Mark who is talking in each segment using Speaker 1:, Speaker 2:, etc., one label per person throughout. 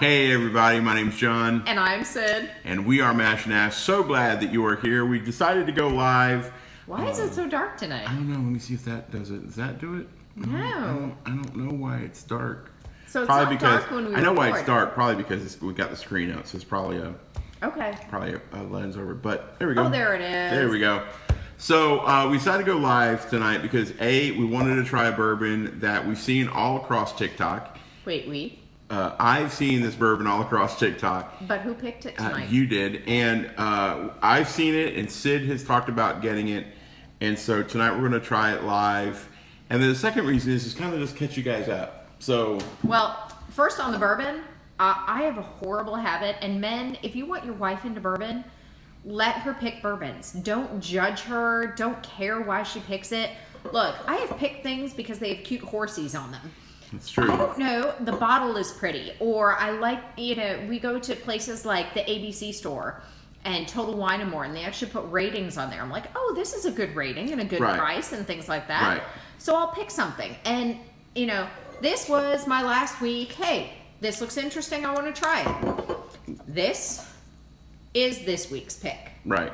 Speaker 1: Hey everybody, my name's John.
Speaker 2: And I'm Sid.
Speaker 1: And we are Mash and Ash. So glad that you are here. We decided to go live.
Speaker 2: Why is it so dark tonight?
Speaker 1: I don't know. Let me see if that does it. Does that do it?
Speaker 2: No.
Speaker 1: I don't know why it's dark.
Speaker 2: So it's probably not dark when we
Speaker 1: I know
Speaker 2: record.
Speaker 1: why it's dark. Probably because we got the screen out. So it's probably a lens over. But there we go.
Speaker 2: Oh, there it is.
Speaker 1: There we go. So we decided to go live tonight because we wanted to try a bourbon that we've seen all across TikTok.
Speaker 2: Wait, we?
Speaker 1: I've seen this bourbon all across TikTok.
Speaker 2: But who picked it tonight?
Speaker 1: You did. And I've seen it, and Sid has talked about getting it. And so tonight we're going to try it live. And then the second reason is kind of just catch you guys up. So,
Speaker 2: well, first on the bourbon, I have a horrible habit. And men, if you want your wife into bourbon, let her pick bourbons. Don't judge her. Don't care why she picks it. Look, I have picked things because they have cute horsies on them.
Speaker 1: That's true.
Speaker 2: I don't know, the bottle is pretty. Or I like, we go to places like the ABC store and Total Wine & More, and they actually put ratings on there. I'm like, oh, this is a good rating and a good price and things like that.
Speaker 1: Right.
Speaker 2: So I'll pick something. And, this was my last week. Hey, this looks interesting. I want to try it. This is this week's pick.
Speaker 1: Right.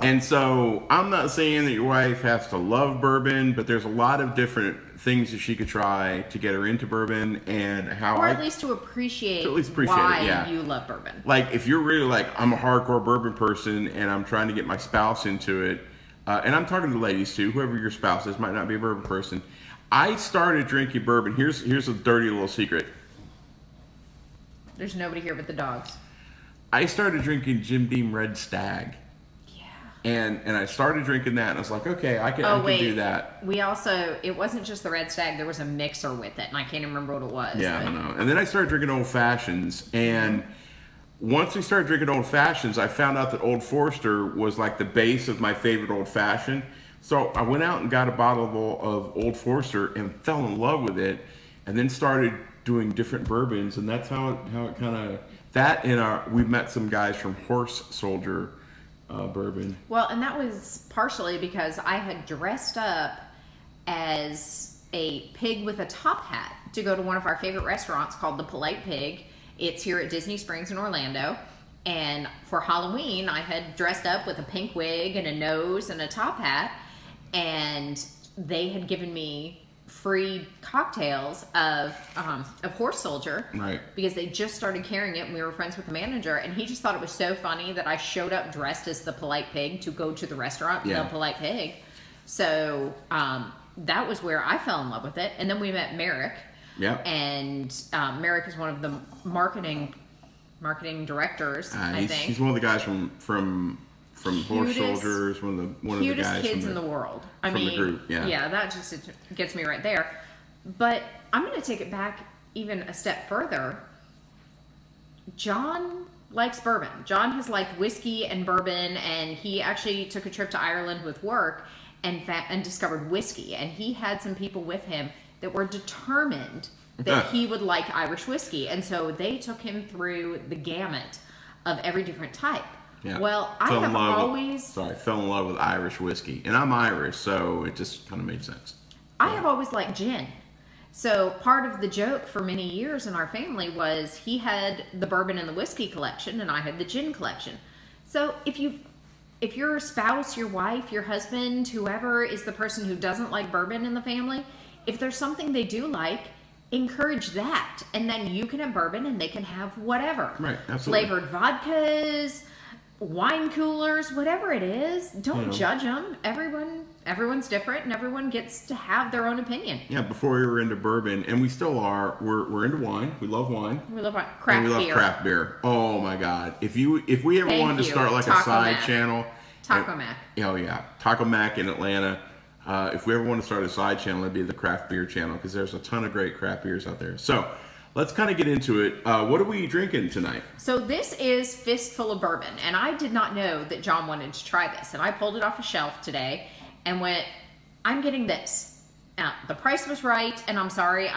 Speaker 2: And
Speaker 1: so I'm not saying that your wife has to love bourbon, but there's a lot of different things that she could try to get her into bourbon, and
Speaker 2: at least to appreciate why you love bourbon.
Speaker 1: Like if you're really like, I'm a hardcore bourbon person and I'm trying to get my spouse into it, and I'm talking to ladies too, whoever your spouse is, might not be a bourbon person. I started drinking bourbon. Here's a dirty little secret.
Speaker 2: There's nobody here but the dogs.
Speaker 1: I started drinking Jim Beam Red Stag. And I started drinking that, and I was like, okay, I can do that.
Speaker 2: It wasn't just the Red Stag, there was a mixer with it, and I can't even remember what it was.
Speaker 1: Yeah, I don't know. And then I started drinking Old Fashions, and once we started drinking Old Fashions, I found out that Old Forester was like the base of my favorite Old Fashioned. So I went out and got a bottle of Old Forester and fell in love with it, and then started doing different bourbons, and that's how it kind of, we met some guys from Horse Soldier bourbon.
Speaker 2: Well, and that was partially because I had dressed up as a pig with a top hat to go to one of our favorite restaurants called The Polite Pig. It's here at Disney Springs in Orlando. And for Halloween, I had dressed up with a pink wig and a nose and a top hat. And they had given me free cocktails of Horse Soldier,
Speaker 1: right?
Speaker 2: Because they just started carrying it, and we were friends with the manager, and he just thought it was so funny that I showed up dressed as the Polite Pig to go to the restaurant, The Polite Pig. So that was where I fell in love with it, and then we met Merrick.
Speaker 1: Yeah.
Speaker 2: And Merrick is one of the marketing directors. I think
Speaker 1: he's one of the guys from Horse Soldiers, one of the guys
Speaker 2: cutest kids in the world.
Speaker 1: The group,
Speaker 2: yeah, that just gets me right there. But I'm going to take it back even a step further. John likes bourbon. John has liked whiskey and bourbon, and he actually took a trip to Ireland with work and discovered whiskey. And he had some people with him that were determined that he would like Irish whiskey, and so they took him through the gamut of every different type.
Speaker 1: Yeah.
Speaker 2: Well, I
Speaker 1: fell in love with Irish whiskey. And I'm Irish, so it just kind of made sense.
Speaker 2: I have always liked gin. So part of the joke for many years in our family was he had the bourbon and the whiskey collection, and I had the gin collection. So if your spouse, your wife, your husband, whoever is the person who doesn't like bourbon in the family, if there's something they do like, encourage that. And then you can have bourbon and they can have whatever.
Speaker 1: Right, absolutely.
Speaker 2: Flavored vodkas, wine coolers, whatever it is, don't judge them. Everyone's different, and everyone gets to have their own opinion.
Speaker 1: Yeah, before we were into bourbon, and we still are, we're into wine. We love wine.
Speaker 2: We love craft beer.
Speaker 1: We love craft beer. Oh my God. If we ever wanted to start like a side channel.
Speaker 2: Taco Mac.
Speaker 1: Oh yeah. Taco Mac in Atlanta. If we ever want to start a side channel, it'd be the craft beer channel, because there's a ton of great craft beers out there. So let's kind of get into it. What are we drinking tonight?
Speaker 2: So this is Fistful of Bourbon, and I did not know that John wanted to try this, and I pulled it off a shelf today and went, I'm getting this. The price was right, and I'm sorry,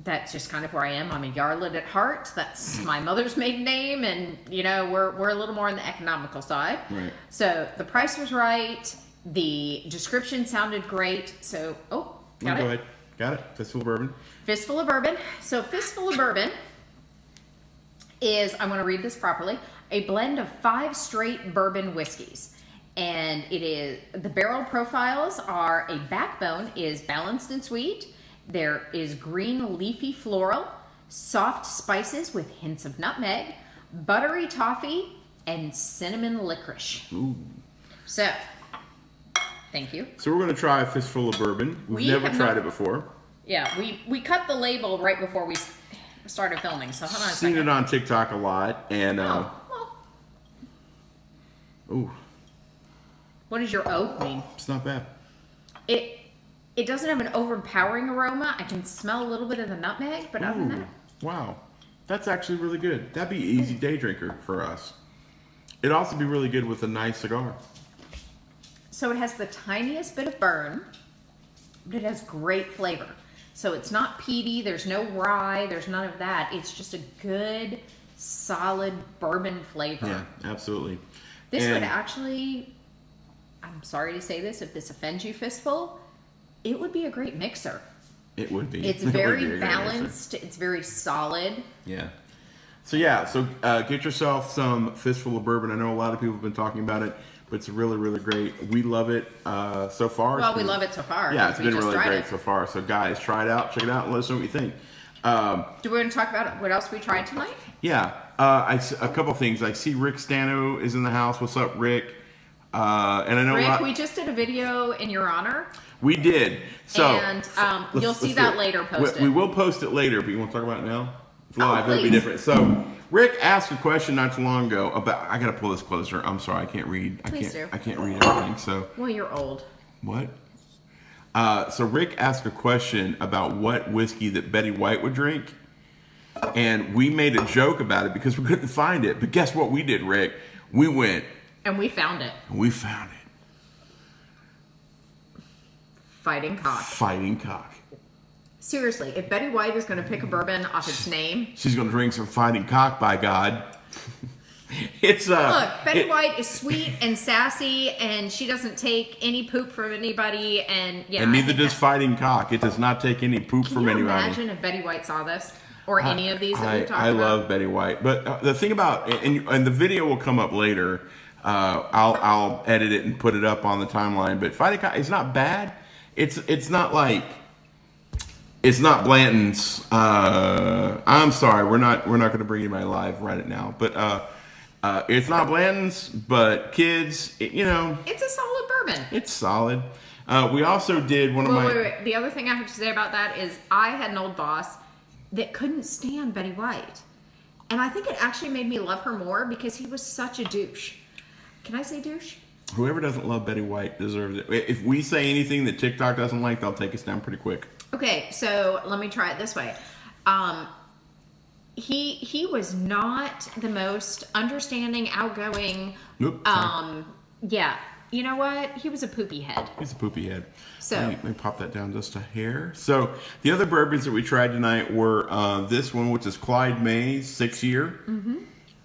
Speaker 2: that's just kind of where I am. I'm a Yarlet at heart. That's my mother's maiden name, and we're a little more on the economical side.
Speaker 1: Right.
Speaker 2: So the price was right. The description sounded great. So, go ahead.
Speaker 1: Got it. Fistful of Bourbon.
Speaker 2: Fistful of Bourbon. So Fistful of Bourbon is, I want to read this properly, a blend of 5 straight bourbon whiskeys. And it is, the barrel profiles are a backbone is balanced and sweet. There is green leafy floral, soft spices with hints of nutmeg, buttery toffee, and cinnamon licorice.
Speaker 1: Ooh.
Speaker 2: So, thank you.
Speaker 1: So we're going to try a Fistful of Bourbon. We've never tried it before.
Speaker 2: Yeah, we cut the label right before we started filming, so hold on a second.
Speaker 1: Seen it on TikTok a lot, and ooh.
Speaker 2: What does your oak mean?
Speaker 1: It's not bad.
Speaker 2: It doesn't have an overpowering aroma. I can smell a little bit of the nutmeg, but other than that,
Speaker 1: wow, that's actually really good. That'd be an easy day drinker for us. It'd also be really good with a nice cigar.
Speaker 2: So it has the tiniest bit of burn, but it has great flavor. So it's not peaty, there's no rye, there's none of that. It's just a good, solid bourbon flavor.
Speaker 1: Yeah, absolutely.
Speaker 2: This would actually, I'm sorry to say this, if this offends you, Fistful, it would be a great mixer.
Speaker 1: It would be.
Speaker 2: It's very balanced, it's very solid.
Speaker 1: Yeah. So get yourself some Fistful of Bourbon. I know a lot of people have been talking about it, but it's really, really great. We love it so far.
Speaker 2: Well, we love it so far.
Speaker 1: Yeah, it's been really great so far. So guys, try it out, check it out, and let us know what you think.
Speaker 2: Do we want to talk about what else we tried tonight?
Speaker 1: Yeah, a couple things. I see Rick Stano is in the house. What's up, Rick? And I know
Speaker 2: Rick, we just did a video in your honor.
Speaker 1: We did. So
Speaker 2: and you'll see that later posted.
Speaker 1: We will post it later, but you want to talk about it now? It's live. It'll be
Speaker 2: Please.
Speaker 1: different. So Rick asked a question not too long ago about. I gotta pull this closer. I'm sorry, I can't read.
Speaker 2: Please do.
Speaker 1: I can't read everything. So.
Speaker 2: Well, you're old.
Speaker 1: What? So Rick asked a question about what whiskey that Betty White would drink, and we made a joke about it because we couldn't find it. But guess what we did, Rick? We went
Speaker 2: and we found it.
Speaker 1: We found it.
Speaker 2: Fighting Cock.
Speaker 1: Fighting Cock.
Speaker 2: Seriously, if Betty White is going to pick a bourbon off its name,
Speaker 1: she's going to drink some Fighting Cock. By God. It's
Speaker 2: look, Betty White is sweet and sassy, and she doesn't take any poop from anybody, and yeah.
Speaker 1: And neither does Fighting Cock. It does not take any poop from anybody.
Speaker 2: Can you imagine if Betty White saw this or any of these that we talked about?
Speaker 1: I love Betty White, but the thing about and the video will come up later. I'll edit it and put it up on the timeline. But Fighting Cock is not bad. It's not like. It's not Blanton's. I'm sorry, we're not going to bring anybody live right now. But it's not Blanton's. But kids, it's
Speaker 2: a solid bourbon.
Speaker 1: It's solid. We also did one of my.
Speaker 2: Wait. The other thing I have to say about that is I had an old boss that couldn't stand Betty White, and I think it actually made me love her more because he was such a douche. Can I say douche?
Speaker 1: Whoever doesn't love Betty White deserves it. If we say anything that TikTok doesn't like, they'll take us down pretty quick.
Speaker 2: Okay, so let me try it this way. He was not the most understanding, outgoing.
Speaker 1: Nope.
Speaker 2: Yeah. You know what? He was a poopy head.
Speaker 1: He's a poopy head.
Speaker 2: So
Speaker 1: let me pop that down just a hair. So the other bourbons that we tried tonight were this one, which is Clyde Mays 6-year. Mm-hmm.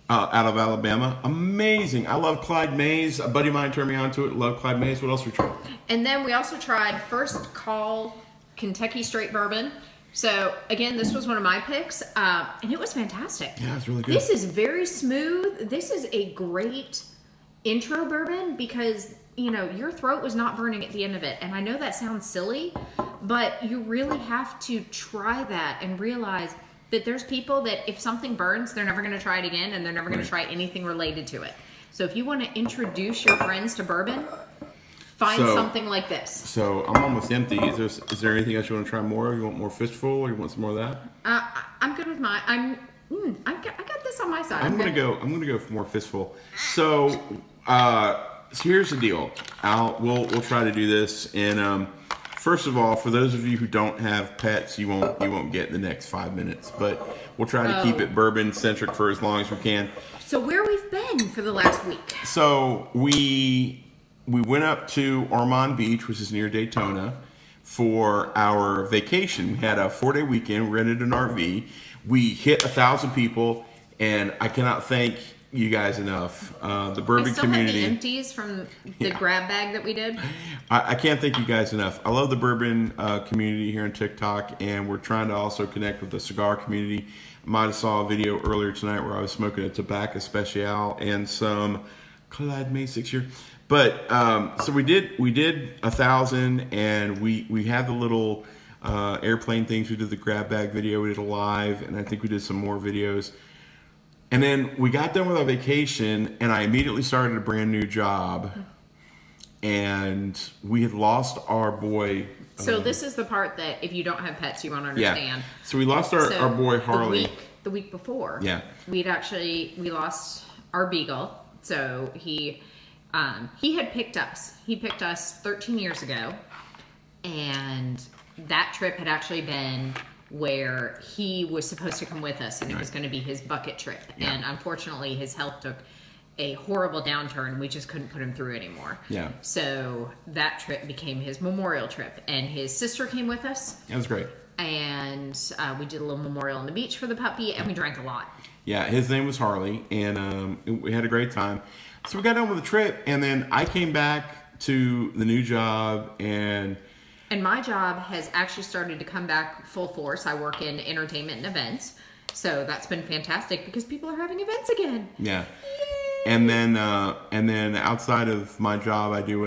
Speaker 1: Out of Alabama. Amazing. I love Clyde Mays. A buddy of mine turned me on to it. Love Clyde Mays. What else we tried?
Speaker 2: And then we also tried First Call Kentucky Straight Bourbon. So again, this was one of my picks, and it was fantastic.
Speaker 1: Yeah, it's really good.
Speaker 2: This is very smooth. This is a great intro bourbon because your throat was not burning at the end of it. And I know that sounds silly, but you really have to try that and realize that there's people that if something burns, they're never going to try it again, and they're never going to try anything related to it. So if you want to introduce your friends to bourbon, find something like this. So
Speaker 1: I'm almost empty. Is there anything else you want to try more? You want more Fistful, or you want some more of that?
Speaker 2: I'm good with mine. I got this on my side.
Speaker 1: I'm gonna go for more Fistful. So here's the deal. We'll try to do this, and first of all, for those of you who don't have pets, you won't get the next 5 minutes, but we'll try to keep it bourbon centric for as long as we can.
Speaker 2: So where we've been for the last week?
Speaker 1: So we went up to Ormond Beach, which is near Daytona, for our vacation. We had a 4-day weekend. We rented an RV. We hit 1,000 people, and I cannot thank you guys enough. The
Speaker 2: I
Speaker 1: bourbon
Speaker 2: still
Speaker 1: community.
Speaker 2: have the empties from the grab bag that we did.
Speaker 1: I can't thank you guys enough. I love the bourbon community here on TikTok, and we're trying to also connect with the cigar community. I might have saw a video earlier tonight where I was smoking a tobacco special and some Clyde May 6 year. But so we did 1,000, and we had the little airplane things. We did the grab bag video. We did a live, and I think we did some more videos. And then we got done with our vacation, and I immediately started a brand new job. And we had lost our boy.
Speaker 2: So this is the part that if you don't have pets, you won't understand.
Speaker 1: Yeah. So we lost our boy Harley.
Speaker 2: The week before.
Speaker 1: Yeah.
Speaker 2: We lost our beagle. So he had picked us. He picked us 13 years ago. And that trip had actually been where he was supposed to come with us, and it was going to be his bucket trip. Yeah. And unfortunately, his health took a horrible downturn. We just couldn't put him through anymore.
Speaker 1: Yeah.
Speaker 2: So that trip became his memorial trip, and his sister came with us.
Speaker 1: That was great.
Speaker 2: And we did a little memorial on the beach for the puppy, and we drank a lot.
Speaker 1: Yeah, his name was Harley, and we had a great time. So we got done with the trip, and then I came back to the new job, and
Speaker 2: my job has actually started to come back full force. I work in entertainment and events. So that's been fantastic because people are having events again.
Speaker 1: Yeah. Yay! And then outside of my job, I do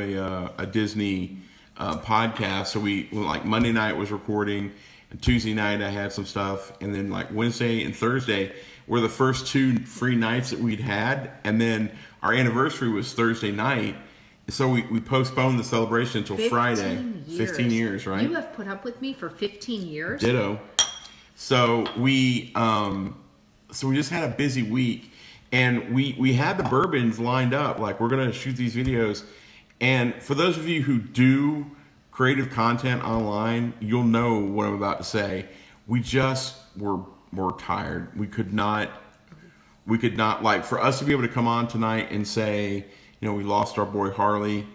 Speaker 1: a Disney podcast. So we like Monday night was recording, and Tuesday night I had some stuff, and then like Wednesday and Thursday were the first 2 free nights that we'd had, and then our anniversary was Thursday night. So we postponed the celebration until Friday. 15 years, right?
Speaker 2: You have put up with me for 15 years.
Speaker 1: Ditto. So we just had a busy week, and we had the bourbons lined up. Like, we're gonna shoot these videos, and for those of you who do creative content online, you'll know what I'm about to say. We just were tired. We could not like, for us to be able to come on tonight and say, you know, we lost our boy Harley,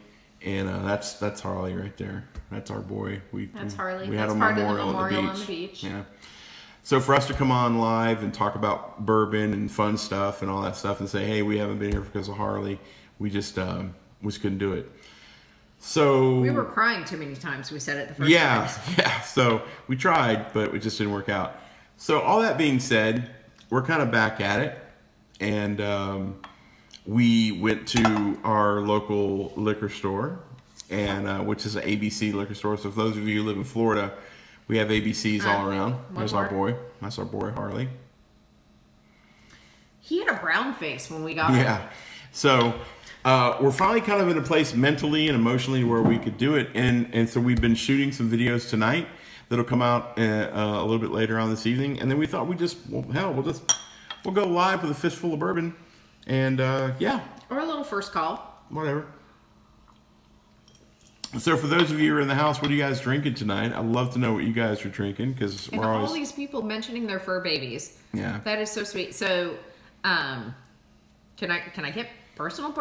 Speaker 1: and that's Harley right there. That's our boy.
Speaker 2: That's Harley.
Speaker 1: We had
Speaker 2: that's
Speaker 1: a
Speaker 2: part
Speaker 1: memorial,
Speaker 2: of the memorial
Speaker 1: on the beach.
Speaker 2: Yeah.
Speaker 1: So for us to come on live and talk about bourbon and fun stuff and all that stuff, and say, hey, we haven't been here because of Harley, we just couldn't do it. So
Speaker 2: we were crying too many times. We said it the first
Speaker 1: time.
Speaker 2: time.
Speaker 1: Yeah. So we tried, but it just didn't work out. So all that being said, we're kind of back at it, and we went to our local liquor store, and which is an ABC liquor store. So for those of you who live in Florida, we have ABCs all around. There's our boy. That's our boy Harley.
Speaker 2: He had a brown face when we got him.
Speaker 1: Yeah. So we're finally kind of in a place mentally and emotionally where we could do it, and so we've been shooting some videos tonight that'll come out a little bit later on this evening, and then we thought we'll go live with a Fistful of Bourbon, and yeah.
Speaker 2: Or a little first call.
Speaker 1: Whatever. So for those of you who are in the house, what are you guys drinking tonight? I'd love to know what you guys are drinking, because we're always...
Speaker 2: all these people mentioning their fur babies.
Speaker 1: Yeah.
Speaker 2: That is so sweet. So, can I get personal?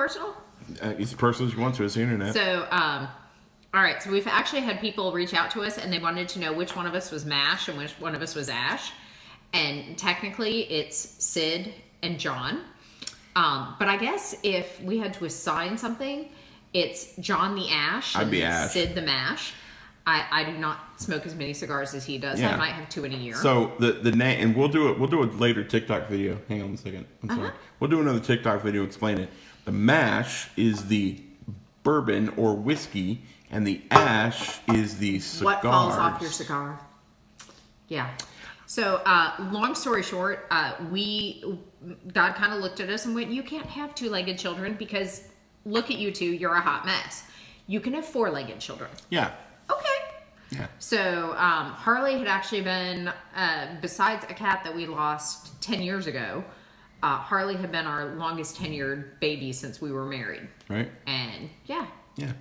Speaker 1: It's personal as you want to. It's the internet.
Speaker 2: So, all right. So we've actually had people reach out to us, and they wanted to know which one of us was Mash and which one of us was Ash. And technically, it's Sid and John. But I guess if we had to assign something, it's John the Ash and Sid the Mash. I do not smoke as many cigars as he does. Yeah. I might have 2 in a year.
Speaker 1: So the name, and we'll do a later TikTok video. Hang on a second. I'm sorry. We'll do another TikTok video explain it. The mash is the bourbon or whiskey, and the ash is the cigars.
Speaker 2: What falls off your cigar? Yeah. So long story short, God kind of looked at us and went, "You can't have 2-legged children because look at you two. You're a hot mess. You can have 4-legged children."
Speaker 1: Yeah.
Speaker 2: Okay.
Speaker 1: Yeah.
Speaker 2: So Harley had actually been, besides a cat that we lost 10 years ago, Harley had been our longest tenured baby since we were married.
Speaker 1: Right.
Speaker 2: And yeah.
Speaker 1: Yeah.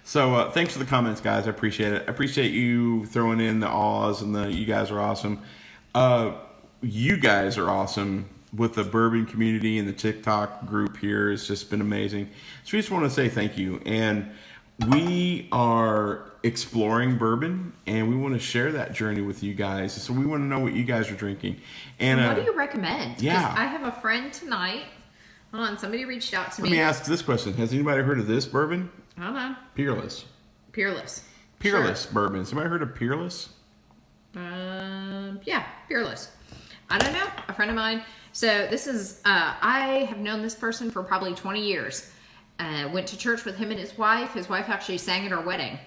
Speaker 1: So thanks for the comments, guys. I appreciate it. I appreciate you throwing in the awes and you guys are awesome. You guys are awesome with the bourbon community and the TikTok group here. It's just been amazing. So we just want to say thank you. And we are exploring bourbon, and we want to share that journey with you guys. So we want to know what you guys are drinking. And
Speaker 2: what do you recommend?
Speaker 1: Yeah.
Speaker 2: I have a friend tonight Hold on, somebody reached out to me.
Speaker 1: Let me ask this question. Has anybody heard of this bourbon?
Speaker 2: Hold on.
Speaker 1: Peerless.
Speaker 2: Peerless.
Speaker 1: Peerless
Speaker 2: Sure.
Speaker 1: bourbon. Somebody heard of Peerless?
Speaker 2: Yeah, Peerless. I don't know. A friend of mine. So this is, I have known this person for probably 20 years. Went to church with him and his wife. His wife actually sang at our wedding.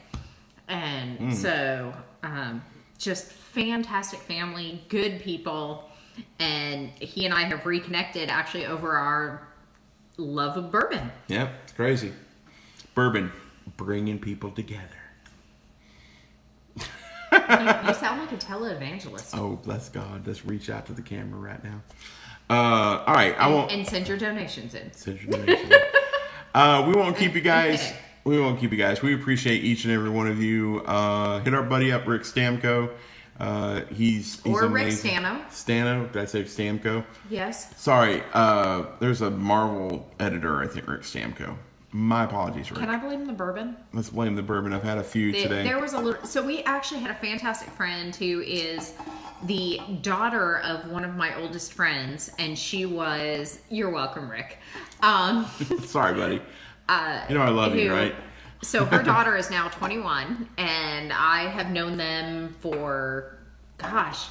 Speaker 2: And so, just fantastic family, good people. And he and I have reconnected actually over our love of bourbon.
Speaker 1: Yep, it's crazy. Bourbon, bringing people together.
Speaker 2: You sound like a televangelist.
Speaker 1: Oh, bless God. Let's reach out to the camera right now. All right, I won't.
Speaker 2: And send your donations in.
Speaker 1: Send your donations in. We won't keep you guys.
Speaker 2: Okay.
Speaker 1: We won't keep you guys. We appreciate each and every one of you. Hit our buddy up, Rick Stamko. He's
Speaker 2: Or Rick
Speaker 1: amazing.
Speaker 2: Stano.
Speaker 1: Stano, did I say Stamko?
Speaker 2: Yes.
Speaker 1: Sorry, there's a Marvel editor, I think Rick Stamko. My apologies, Rick.
Speaker 2: Can I blame the bourbon?
Speaker 1: Let's blame the bourbon. I've had a few today.
Speaker 2: There was a little. So we actually had a fantastic friend who is the daughter of one of my oldest friends, and she was. You're welcome, Rick.
Speaker 1: Sorry, buddy. You know I love you, right?
Speaker 2: So her daughter is now 21, and I have known them for, gosh,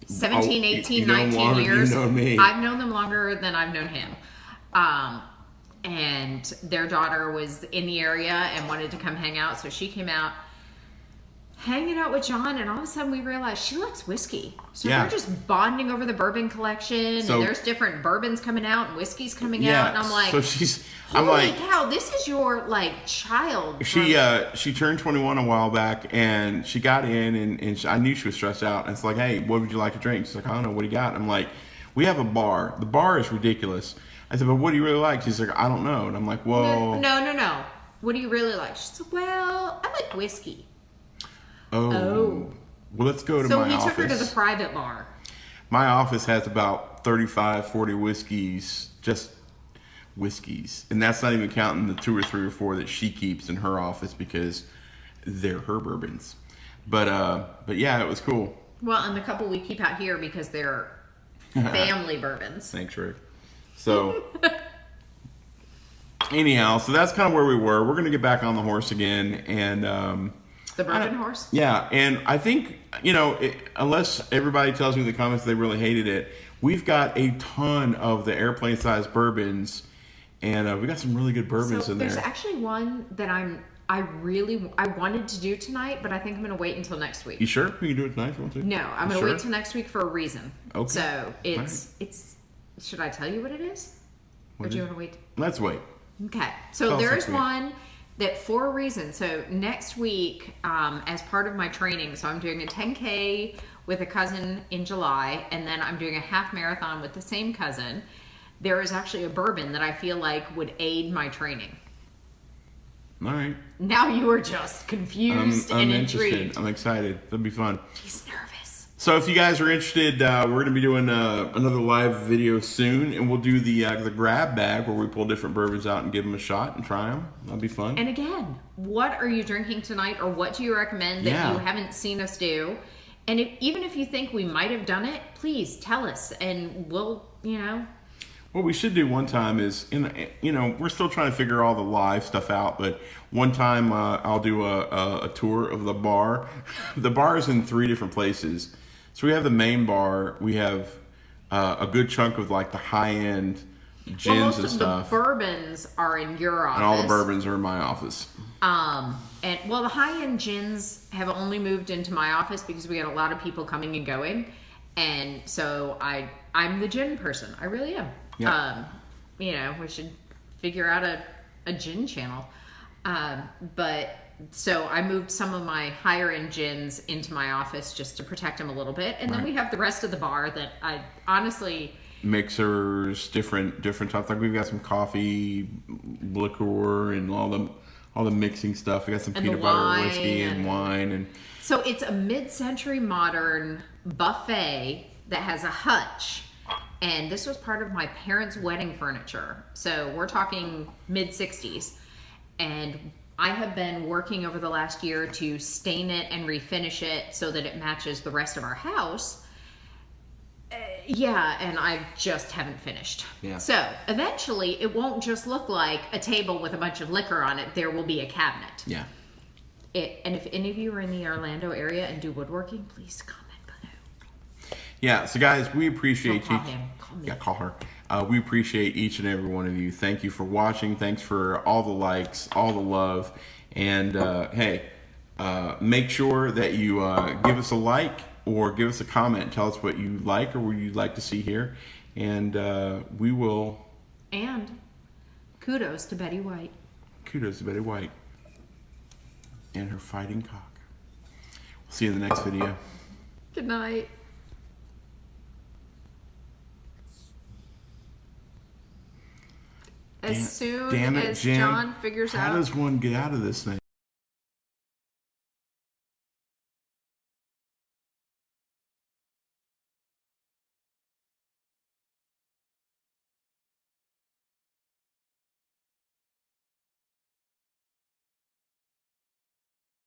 Speaker 2: 17, 18,
Speaker 1: you know
Speaker 2: 19
Speaker 1: longer than
Speaker 2: years.
Speaker 1: you know me.
Speaker 2: I've known them longer than I've known him. And their daughter was in the area and wanted to come hang out, so she came out hanging out with John, and all of a sudden we realized she likes whiskey. So
Speaker 1: Yeah.
Speaker 2: we're just bonding over the bourbon collection,
Speaker 1: So-
Speaker 2: and there's different bourbons coming out and whiskeys coming out, and I'm like,
Speaker 1: so I'm
Speaker 2: holy
Speaker 1: like,
Speaker 2: cow, this is your like child.
Speaker 1: she turned 21 a while back, and she got in, and I knew she was stressed out. And it's like, hey, what would you like to drink? She's like, I don't know, what do you got? And I'm like, we have a bar. The bar is ridiculous. I said, but what do you really like? She's like, I don't know. And I'm like, well,
Speaker 2: No. What do you really like? She said, well, I like whiskey.
Speaker 1: oh. Well, let's go to
Speaker 2: So
Speaker 1: my
Speaker 2: we
Speaker 1: office.
Speaker 2: took her to the private bar.
Speaker 1: My office has about 35, 40 whiskeys, just whiskeys. And that's not even counting the 2 or 3 or 4 that she keeps in her office because they're her bourbons. But yeah, it was cool.
Speaker 2: Well, and the couple we keep out here because they're family bourbons.
Speaker 1: Thanks, Rick. So, anyhow, so that's kind of where we were. We're going to get back on the horse again. And,
Speaker 2: The bourbon horse?
Speaker 1: yeah, and I think, unless everybody tells me in the comments they really hated it, we've got a ton of the airplane-sized bourbons, and we got some really good bourbons in
Speaker 2: there's
Speaker 1: there.
Speaker 2: actually one that I wanted to do tonight, but I think I'm going to wait until next week.
Speaker 1: You sure? We can do it tonight if you want to?
Speaker 2: No, I'm going to
Speaker 1: Sure?
Speaker 2: wait till next week for a reason.
Speaker 1: Okay.
Speaker 2: So it's. Should I tell you what it is?
Speaker 1: What
Speaker 2: Or do you
Speaker 1: is
Speaker 2: want to wait?
Speaker 1: Let's wait.
Speaker 2: Okay. So
Speaker 1: Tell us
Speaker 2: there
Speaker 1: next
Speaker 2: is
Speaker 1: week.
Speaker 2: one that for a reason. So next week, as part of my training, so I'm doing a 10K with a cousin in July, and then I'm doing a half marathon with the same cousin. There is actually a bourbon that I feel like would aid my training.
Speaker 1: All right.
Speaker 2: Now you are just confused
Speaker 1: I'm
Speaker 2: and
Speaker 1: interested.
Speaker 2: intrigued.
Speaker 1: I'm excited. That'll be fun.
Speaker 2: He's nervous.
Speaker 1: So if you guys are interested, we're going to be doing another live video soon, and we'll do the grab bag where we pull different bourbons out and give them a shot and try them. That'll be fun.
Speaker 2: And again, what are you drinking tonight, or what do you recommend that
Speaker 1: Yeah.
Speaker 2: you haven't seen us do? And even if you think we might have done it, please tell us, and we'll,
Speaker 1: What we should do one time is, we're still trying to figure all the live stuff out, but one time I'll do a tour of the bar. The bar is in 3 different places. So we have the main bar. We have a good chunk of like the high-end gins
Speaker 2: most
Speaker 1: and
Speaker 2: of
Speaker 1: stuff.
Speaker 2: the bourbons are in your office.
Speaker 1: And all the bourbons are in my office.
Speaker 2: The high-end gins have only moved into my office because we had a lot of people coming and going. And so I'm the gin person. I really am.
Speaker 1: Yeah.
Speaker 2: We should figure out a gin channel. So I moved some of my higher end gins into my office just to protect them a little bit. And then we have the rest of the bar that I honestly...
Speaker 1: Mixers, different types. Like we've got some coffee, liqueur, and all the mixing stuff. We got some
Speaker 2: And the
Speaker 1: peanut butter,
Speaker 2: wine
Speaker 1: whiskey, and
Speaker 2: and-
Speaker 1: wine, and
Speaker 2: So it's a mid-century modern buffet that has a hutch. And this was part of my parents' wedding furniture. So we're talking mid-60s. And I have been working over the last year to stain it and refinish it so that it matches the rest of our house. Yeah, and I just haven't finished.
Speaker 1: Yeah.
Speaker 2: So eventually, it won't just look like a table with a bunch of liquor on it. There will be a cabinet.
Speaker 1: Yeah.
Speaker 2: And if any of you are in the Orlando area and do woodworking, please comment below.
Speaker 1: Yeah. So guys, we appreciate
Speaker 2: Don't
Speaker 1: you.
Speaker 2: call him. Call me.
Speaker 1: Yeah, call her. We appreciate each and every one of you. Thank you for watching. Thanks for all the likes, all the love, and hey, make sure that you give us a like or give us a comment. Tell us what you like or what you'd like to see here, and we will.
Speaker 2: And kudos to Betty White.
Speaker 1: Kudos to Betty White and her fighting cock. We'll see you in the next video.
Speaker 2: Good night. As soon
Speaker 1: Damn it,
Speaker 2: as
Speaker 1: Jen.
Speaker 2: John figures
Speaker 1: How
Speaker 2: out.
Speaker 1: does one get out of this thing?